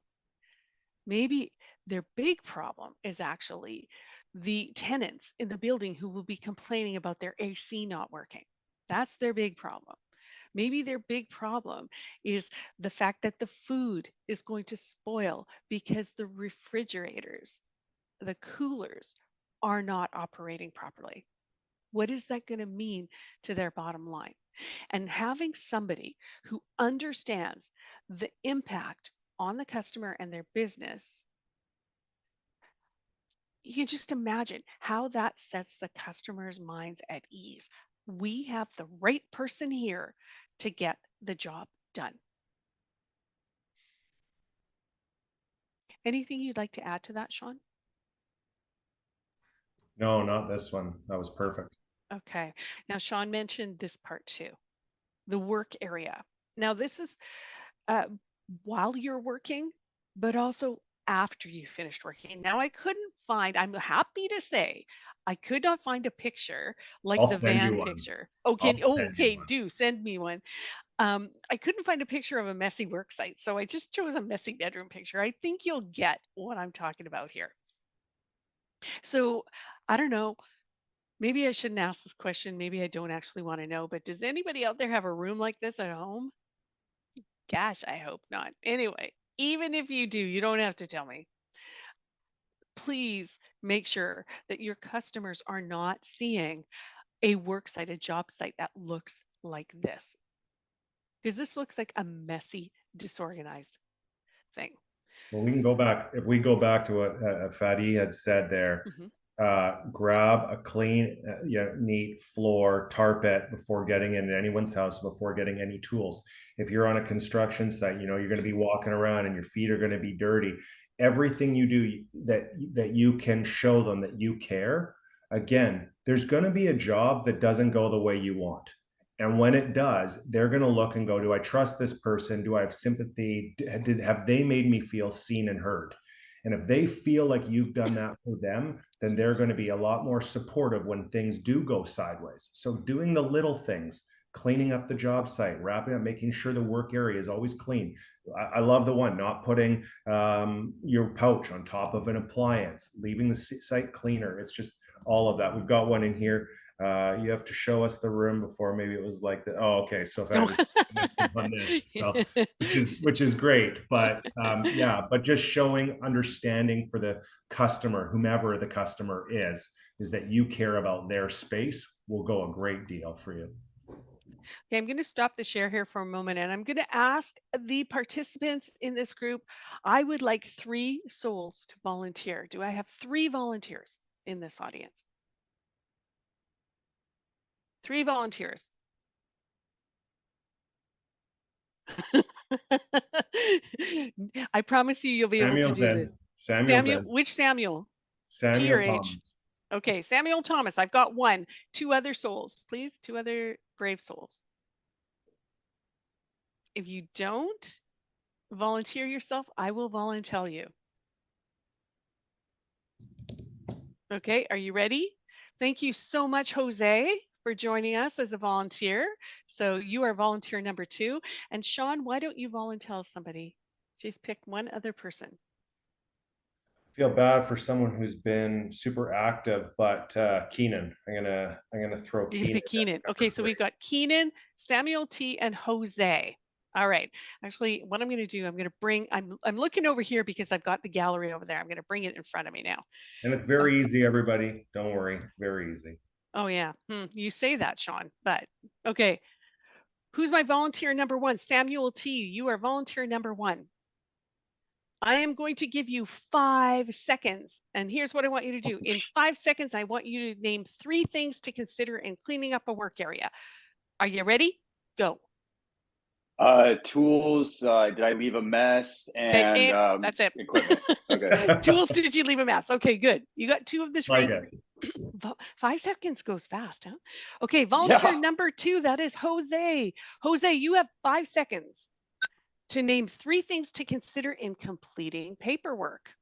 B: Maybe their big problem is actually the tenants in the building who will be complaining about their AC not working. That's their big problem. Maybe their big problem is the fact that the food is going to spoil because the refrigerators, the coolers are not operating properly. What is that going to mean to their bottom line? And having somebody who understands the impact on the customer and their business, you can just imagine how that sets the customer's minds at ease. We have the right person here to get the job done. Anything you'd like to add to that, Sean?
C: No, not this one. That was perfect.
B: Okay. Now, Sean mentioned this part too, the work area. Now, this is while you're working, but also after you finished working. Now, I couldn't find, I'm happy to say, I could not find a picture like
C: I'll
B: the
C: send you
B: van
C: one.
B: picture.
C: I'll send you
B: Okay,
C: one.
B: do send me one. I couldn't find a picture of a messy work site, so I just chose a messy bedroom picture. I think you'll get what I'm talking about here. So I don't know. Maybe I shouldn't ask this question. Maybe I don't actually want to know, but does anybody out there have a room like this at home? Gosh, I hope not. Anyway, even if you do, you don't have to tell me. Please make sure that your customers are not seeing a work site, a job site that looks like this. Because this looks like a messy, disorganized thing.
C: Well, we can go back. If we go back to what Fadi had said there,
B: Mhm.
C: grab a clean, neat floor, tarp it before getting into anyone's house, before getting any tools. If you're on a construction site, you're going to be walking around and your feet are going to be dirty. Everything you do that you can show them that you care. Again, there's going to be a job that doesn't go the way you want. And when it does, they're going to look and go, do I trust this person? Do I have sympathy? Have they made me feel seen and heard? And if they feel like you've done that for them, then they're going to be a lot more supportive when things do go sideways. So doing the little things, cleaning up the job site, wrapping up, making sure the work area is always clean. I love the one, not putting your pouch on top of an appliance, leaving the site cleaner. It's just all of that. We've got one in here. You have to show us the room before. Maybe it was like that. Oh, okay. So if I on this, so, which is great, but yeah, but just showing understanding for the customer, whomever the customer is that you care about their space will go a great deal for you.
B: Okay, I'm going to stop the share here for a moment and I'm going to ask the participants in this group. I would like 3 souls to volunteer. Do I have 3 volunteers in this audience? 3 volunteers. I promise you'll be able to do this. Samuel, which Samuel? T or H?
C: Thomas.
B: Okay, Samuel Thomas. I've got 1. 2 other souls, please. 2 other brave souls. If you don't volunteer yourself, I will volunteer you. Okay, are you ready? Thank you so much, Jose, for joining us as a volunteer. So you are volunteer number 2. And Sean, why don't you volunteer somebody? Just pick one other person.
C: I feel bad for someone who's been super active, but Keenan, I'm gonna throw Keenan.
B: Keenan. Okay, so we've got Keenan, Samuel T, and Jose. All right. Actually, what I'm going to do, I'm going to bring, I'm looking over here because I've got the gallery over there. I'm going to bring it in front of me now.
C: And it's very easy, everybody. Don't worry. Very easy.
B: Oh yeah. You say that, Sean, but okay. Who's my volunteer number one? Samuel T. You are volunteer number one. I am going to give you 5 seconds. And here's what I want you to do. In 5 seconds, I want you to name 3 things to consider in cleaning up a work area. Are you ready? Go.
D: Tools. Did I leave a mess?
B: Okay,
D: And
B: that's it.
D: equipment. Okay.
B: Tools, did you leave a mess? Okay, good. You got 2 of the 3.
C: Like it.
B: 5 seconds goes fast, huh? Okay, volunteer
D: Yeah.
B: number 2, that is Jose. Jose, you have 5 seconds to name 3 things to consider in completing paperwork.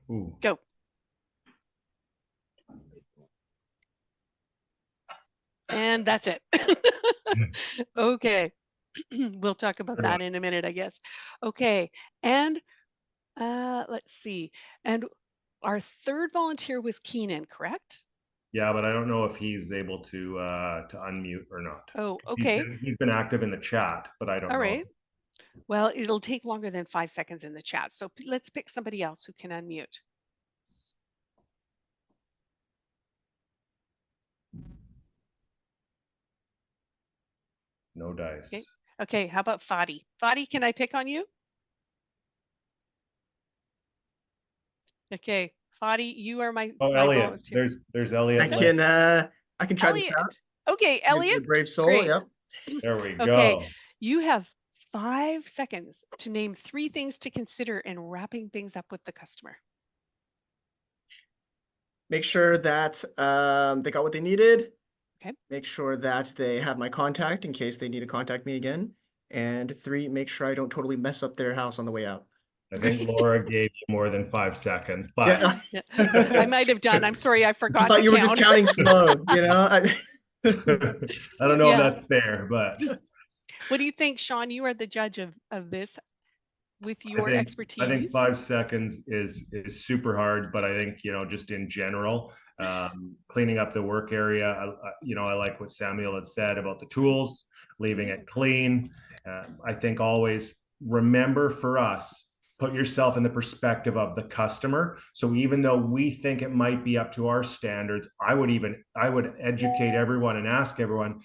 C: Ooh.
B: Go. And that's it. Okay. We'll talk about
C: Good
B: that
C: one.
B: in a minute, I guess. Okay. And let's see. And our third volunteer was Keenan, correct?
C: Yeah, but I don't know if he's able to unmute or not.
B: Oh,
C: He's
B: okay.
C: been active in the chat, but I don't
B: All
C: know.
B: right. Well, it'll take longer than 5 seconds in the chat. So let's pick somebody else who can unmute.
C: No dice.
B: Okay. Okay, how about Fadi? Fadi, can I pick on you? Okay, Fadi, you are my,
C: Oh,
B: my
C: Elliot.
B: volunteer.
C: There's Elliot.
A: I can try this out.
B: Elliot. Okay,
A: You're
B: Elliot.
A: a brave soul.
B: Great.
A: Yep.
C: There we
B: Okay,
C: go.
B: you have 5 seconds to name 3 things to consider in wrapping things up with the customer.
A: Make sure that they got what they needed.
B: Okay.
A: Make sure that they have my contact in case they need to contact me again. And 3, make sure I don't totally mess up their house on the way out.
C: I think Laura gave you more than 5 seconds, but
A: Yeah.
B: I might have done. I'm sorry, I
A: I
B: forgot
A: thought
B: to
A: you were
B: count.
A: just counting slow, you know?
C: I don't know
B: Yeah.
C: if that's fair, but
B: What do you think, Sean? You are the judge of this with your expertise.
C: I think 5 seconds is super hard, but I think, just in general, cleaning up the work area, I like what Samuel had said about the tools, leaving it clean. I think always remember for us, put yourself in the perspective of the customer. So even though we think it might be up to our standards, I would educate everyone and ask everyone,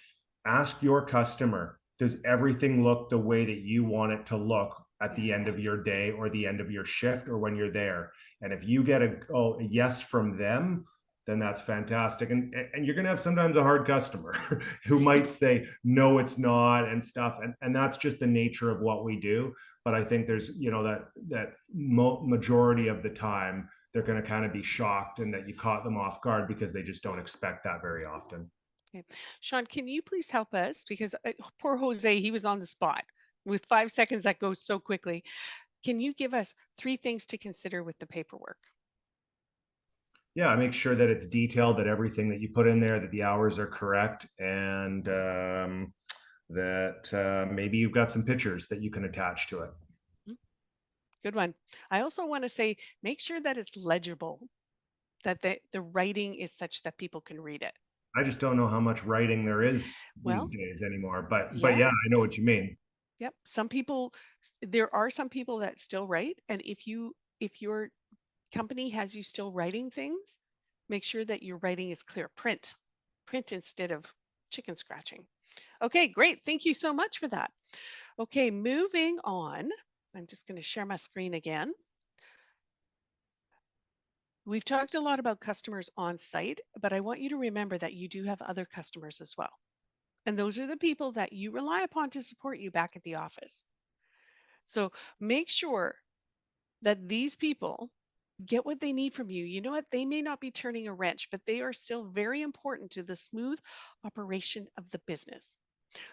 C: ask your customer, does everything look the way that you want it to look at the end of your day or the end of your shift or when you're there? And if you get a yes from them, then that's fantastic. And you're going to have sometimes a hard customer who might say, no, it's not, and stuff. And that's just the nature of what we do. But I think there's, that majority of the time, they're going to kind of be shocked and that you caught them off guard because they just don't expect that very often.
B: Okay. Sean, can you please help us? Because poor Jose, he was on the spot. With 5 seconds, that goes so quickly. Can you give us 3 things to consider with the paperwork?
C: Yeah, make sure that it's detailed, that everything that you put in there, that the hours are correct, and that maybe you've got some pictures that you can attach to it.
B: Good one. I also want to say, make sure that it's legible, that the writing is such that people can read it.
C: I just don't know how much writing there is
B: Well,
C: these days anymore, but
B: yeah.
C: yeah, I know what you mean.
B: Yep. There are some people that still write. And if your company has you still writing things, make sure that your writing is clear. Print instead of chicken scratching. Okay, great. Thank you so much for that. Okay, moving on. I'm just going to share my screen again. We've talked a lot about customers on site, but I want you to remember that you do have other customers as well. And those are the people that you rely upon to support you back at the office. So make sure that these people get what they need from you. You know what? They may not be turning a wrench, but they are still very important to the smooth operation of the business.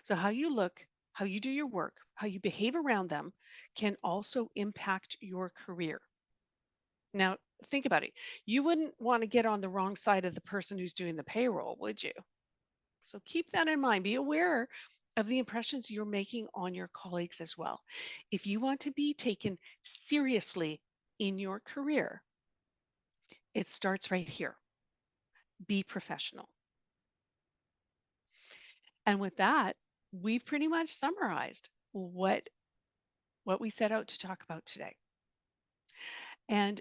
B: So how you look, how you do your work, how you behave around them can also impact your career. Now, think about it. You wouldn't want to get on the wrong side of the person who's doing the payroll, would you? So keep that in mind. Be aware of the impressions you're making on your colleagues as well. If you want to be taken seriously in your career, it starts right here. Be professional. And with that, we've pretty much summarized what we set out to talk about today. And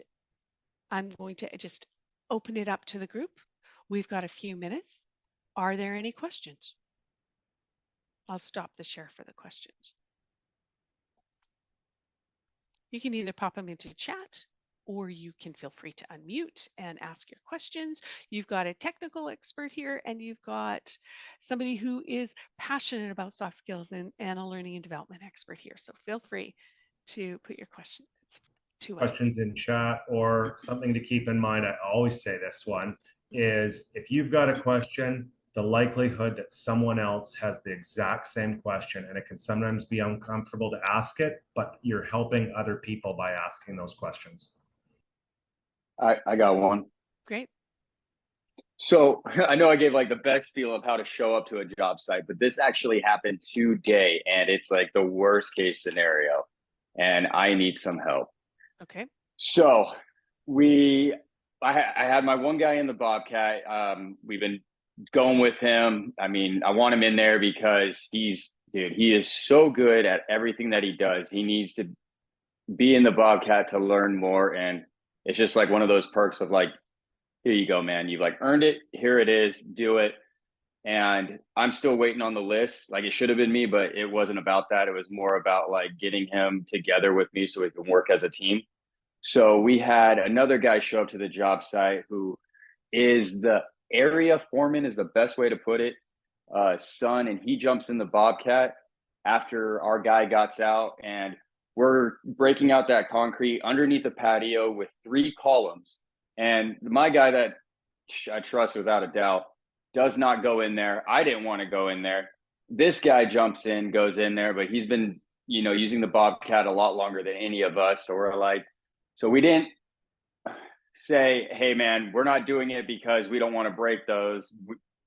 B: I'm going to just open it up to the group. We've got a few minutes. Are there any questions? I'll stop the share for the questions. You can either pop them into chat, or you can feel free to unmute and ask your questions. You've got a technical expert here, and you've got somebody who is passionate about soft skills and a learning and development expert here. So feel free to put your questions to us.
C: Questions in chat, or something to keep in mind. I always say this one is, if you've got a question, the likelihood that someone else has the exact same question, and it can sometimes be uncomfortable to ask it, but you're helping other people by asking those questions.
D: I got one.
B: Great.
D: So I know I gave like the best feel of how to show up to a job site, but this actually happened today, and it's like the worst case scenario, and I need some help.
B: Okay.
D: So I had my one guy in the Bobcat. We've been going with him. I mean, I want him in there because he is so good at everything that he does. He needs to be in the Bobcat to learn more, and it's just like one of those perks of like, here you go, man. You've like earned it. Here it is. Do it. And I'm still waiting on the list. Like, it should have been me, but it wasn't about that. It was more about like getting him together with me so we can work as a team. So we had another guy show up to the job site who is the area foreman, is the best way to put it, son, and he jumps in the Bobcat after our guy gets out, and we're breaking out that concrete underneath the patio with 3 columns. And my guy that I trust without a doubt does not go in there. I didn't want to go in there. This guy jumps in, goes in there, but he's been, using the Bobcat a lot longer than any of us. So we're like, so we didn't say, hey man, we're not doing it because we don't want to break those.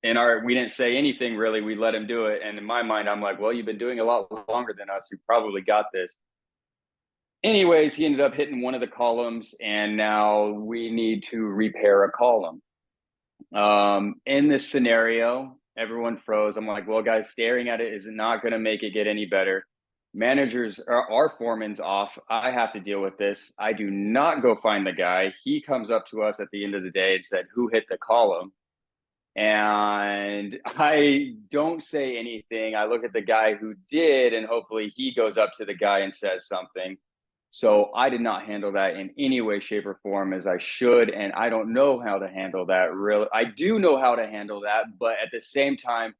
D: We didn't say anything really. We let him do it. And in my mind, I'm like, well, you've been doing a lot longer than us. You probably got this. Anyways, he ended up hitting one of the columns, and now we need to repair a column. In this scenario, everyone froze. I'm like, well, guys, staring at it is not going to make it get any better. Managers, our foreman's off. I have to deal with this. I do not go find the guy. He comes up to us at the end of the day and said, who hit the column? And I don't say anything. I look at the guy who did, and hopefully he goes up to the guy and says something. So I did not handle that in any way, shape, or form as I should. And I don't know how to handle that. Really, I do know how to handle that. But at the same time,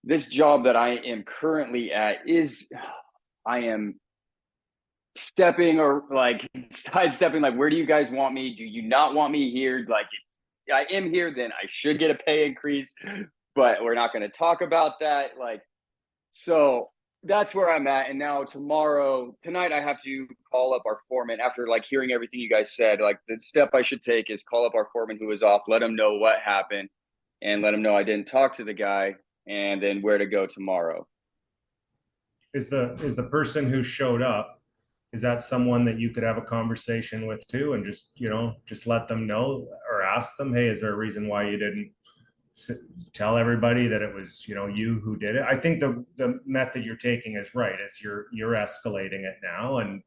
D: this job that I am currently at I am stepping or like sidestepping, like, where do you guys want me? Do you not want me here? Like, if I am here, then I should get a pay increase, but we're not going to talk about that. Like, so that's where I'm at. And now tonight, I have to call up our foreman after like hearing everything you guys said. Like, the step I should take is call up our foreman who was off, let him know what happened, and let him know I didn't talk to the guy, and then where to go tomorrow.
C: Is the person who showed up, is that someone that you could have a conversation with too, and just let them know or ask them, hey, is there a reason why you didn't tell everybody that it was you who did it? I think the method you're taking is right. Is you're escalating it now, and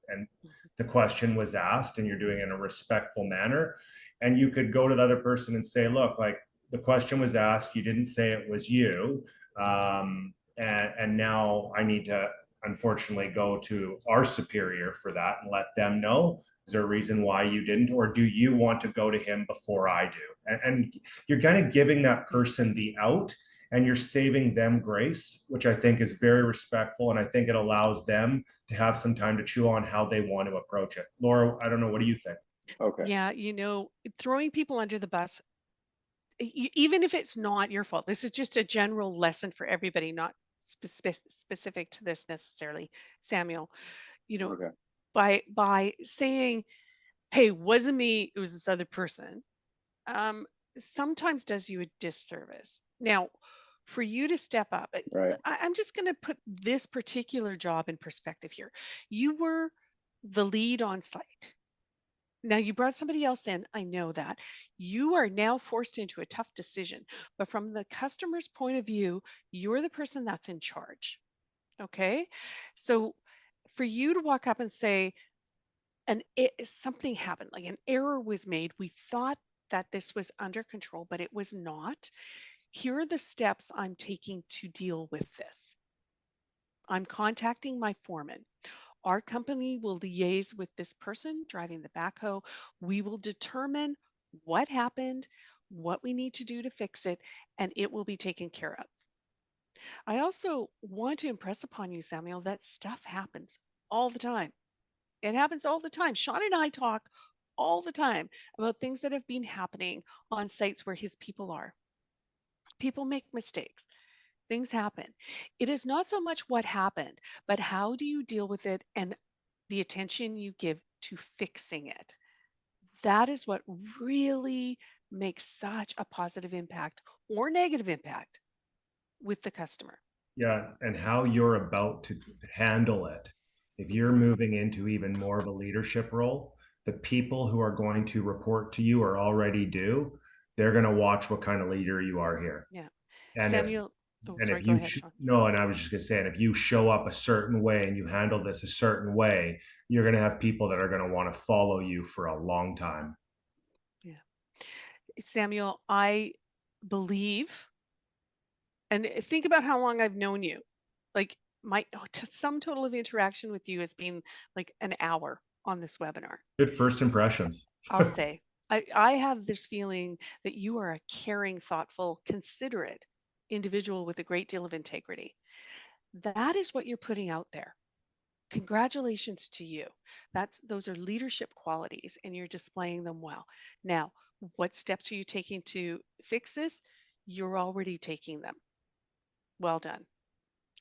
C: the question was asked, and you're doing it in a respectful manner, and you could go to the other person and say, look, like, the question was asked, you didn't say it was you, and now I need to unfortunately go to our superior for that and let them know. Is there a reason why you didn't, or do you want to go to him before I do? And you're kind of giving that person the out, and you're saving them grace, which I think is very respectful. And I think it allows them to have some time to chew on how they want to approach it. Laura, I don't know. What do you think?
D: Okay.
B: Yeah, throwing people under the bus, even if it's not your fault, this is just a general lesson for everybody, not specific to this necessarily, Samuel.
D: Okay.
B: By saying, hey, wasn't me, it was this other person, sometimes does you a disservice. Now, for you to step up,
D: Right.
B: I'm just going to put this particular job in perspective here. You were the lead on site. Now you brought somebody else in. I know that. You are now forced into a tough decision. But from the customer's point of view, you're the person that's in charge. Okay. So for you to walk up and say, something happened, like an error was made. We thought that this was under control, but it was not. Here are the steps I'm taking to deal with this. I'm contacting my foreman. Our company will liaise with this person driving the backhoe. We will determine what happened, what we need to do to fix it, and it will be taken care of. I also want to impress upon you, Samuel, that stuff happens all the time. It happens all the time. Sean and I talk all the time about things that have been happening on sites where his people are. People make mistakes. Things happen. It is not so much what happened, but how do you deal with it and the attention you give to fixing it. That is what really makes such a positive impact or negative impact with the customer.
C: Yeah, and how you're about to handle it. If you're moving into even more of a leadership role, the people who are going to report to you or already do, they're going to watch what kind of leader you are here.
B: Yeah.
C: And
B: Samuel,
C: if
B: go
C: you
B: ahead, Sean.
C: no, and I was just going to say, and if you show up a certain way and you handle this a certain way, you're going to have people that are going to want to follow you for a long time.
B: Yeah. Samuel, I believe, and think about how long I've known you. Like my sum total of interaction with you has been like an hour on this webinar.
C: Good first impressions.
B: I'll say. I have this feeling that you are a caring, thoughtful, considerate individual with a great deal of integrity. That is what you're putting out there. Congratulations to you. Those are leadership qualities and you're displaying them well. Now, what steps are you taking to fix this? You're already taking them. Well done.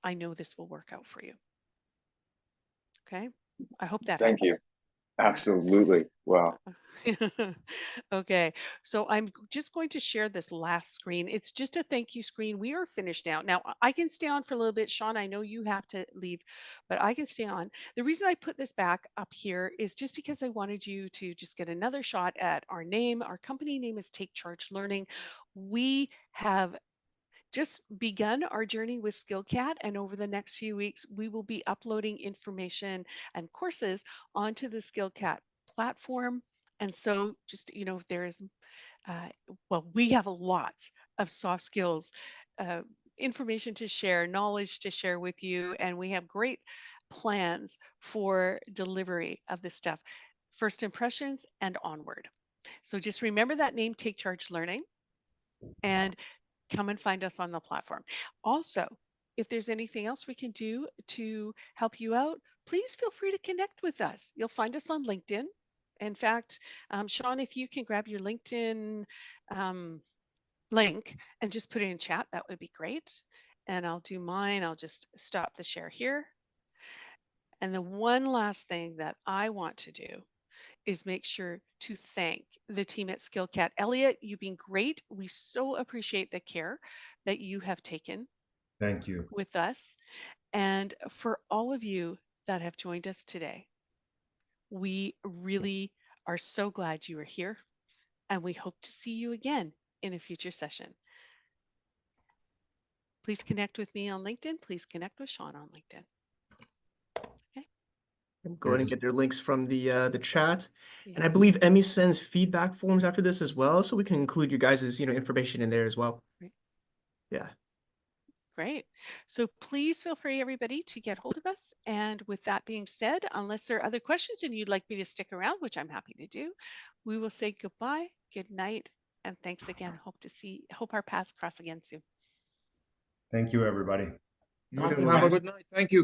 B: I know this will work out for you. Okay. I hope that
D: Thank
B: helps.
D: you. Absolutely. Wow.
B: Okay, so I'm just going to share this last screen. It's just a thank you screen. We are finished now. Now, I can stay on for a little bit. Sean, I know you have to leave, but I can stay on. The reason I put this back up here is just because I wanted you to just get another shot at our name. Our company name is Take Charge Learning. We have just begun our journey with SkillCat, and over the next few weeks, we will be uploading information and courses onto the SkillCat platform. And so just, there's, we have a lot of soft skills, information to share, knowledge to share with you, and we have great plans for delivery of this stuff, first impressions and onward. So just remember that name, Take Charge Learning, and come and find us on the platform. Also, if there's anything else we can do to help you out, please feel free to connect with us. You'll find us on LinkedIn. In fact, Sean, if you can grab your LinkedIn link and just put it in chat, that would be great. And I'll do mine. I'll just stop the share here. And the one last thing that I want to do is make sure to thank the team at SkillCat. Elliot, you've been great. We so appreciate the care that you have taken.
C: Thank you.
B: With us. And for all of you that have joined us today, we really are so glad you are here, and we hope to see you again in a future session. Please connect with me on LinkedIn. Please connect with Sean on LinkedIn.
A: Go ahead and get their links from the chat.
B: Yeah.
A: And I believe Emmy sends feedback forms after this as well, so we can include your guys' information in there as well.
B: Great.
A: Yeah.
B: Great. So please feel free, everybody, to get hold of us. And with that being said, unless there are other questions and you'd like me to stick around, which I'm happy to do, we will say goodbye, good night, and thanks again. Hope our paths cross again soon.
C: Thank you, everybody.
A: Have a good
E: Have
A: one,
E: a
A: guys.
E: good night. Thank you.